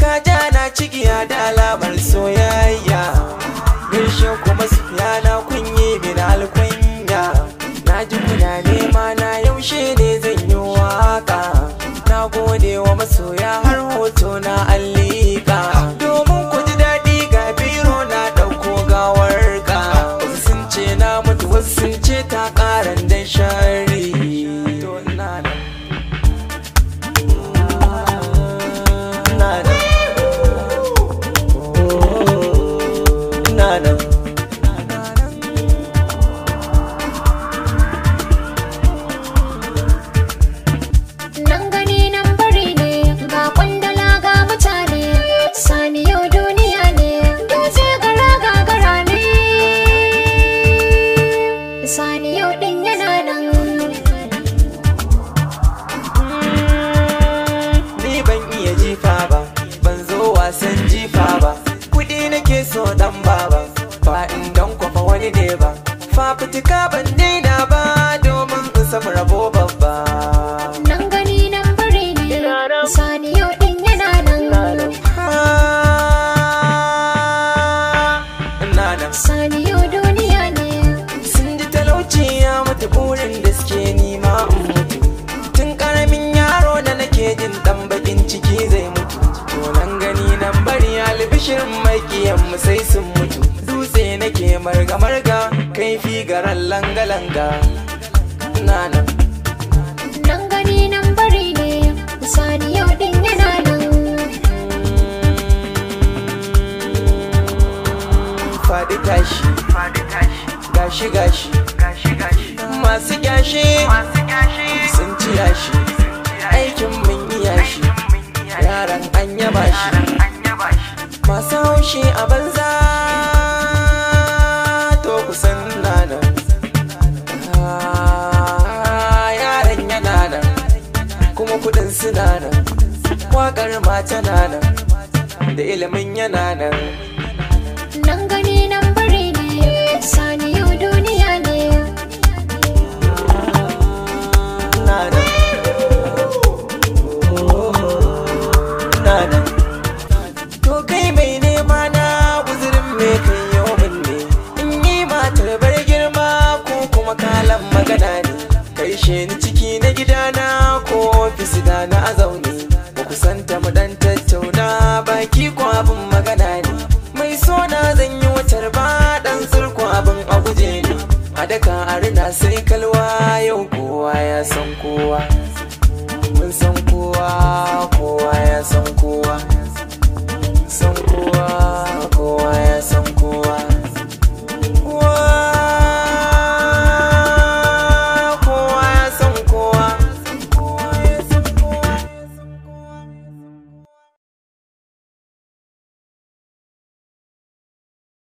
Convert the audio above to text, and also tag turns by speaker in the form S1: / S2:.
S1: ka ja na cikiya da alamar soyayya. Gaishe kuma su yana kunyi min alkunya. Na ji kuna nema na yaushe ne zan yi waka. Na gode wa masoya har hoto na allika. Domin ku ji daɗi ga biro na ɗauko gawarka. Wasu sun ce na mutu, wasu sun ce ta ƙaran da shari.
S2: Nan gani nan bari ne, ga kwandala ga mutane, sani yau duniya ne, dutse gara gagara ne, sani yau din yana nan.
S1: Ni ban iya jifa ba, ban zo wasan jifa ba. Kuɗi nake so dan baba, ba in dan kwafa wani ne ba. Fafutuka ban daina ba domin in samu rabo babba.
S2: Nan gani nan bari ne, sani yau din yana nan. Sani yau duniya ne.
S1: Sun ji talauci ya mutu, burin da suke nima in mutu. Tun karamin yaro da nake jin dan bakin ciki zai mutu. To nan gani nan bari albishirin makiyan mu sai sun mutu. Dutse nake marga marga, kaifi garan langa langa. Nan
S2: gani nan bari ne, sani yau din yana nan.
S1: Faɗi tashi, gashi gashi, masu gashi sun ci yashi. Aikin mun yi yashi, yaran an yaba shi. Masu haushi a banza to kusan nana. Yaran yana nan, kuma kudin suna nan. Waƙar mata na nan, da ilimin yana nan.
S2: Nan gani nan bari ne, sani yau duniya ne.
S1: To kai mai nema na guzurin me kai yau ne. In yi matar bar girma ko kuma kalan magana ne. Karshe ni ciki na gidana ko ofis da na a zaune. Ba ku santa mu dan tattauna, baki ko abin magana ne. Mai sona zan yi watar ba dan surko abin a guje ne. A daka a rina sai kalwa, yau kowa ya san kowa.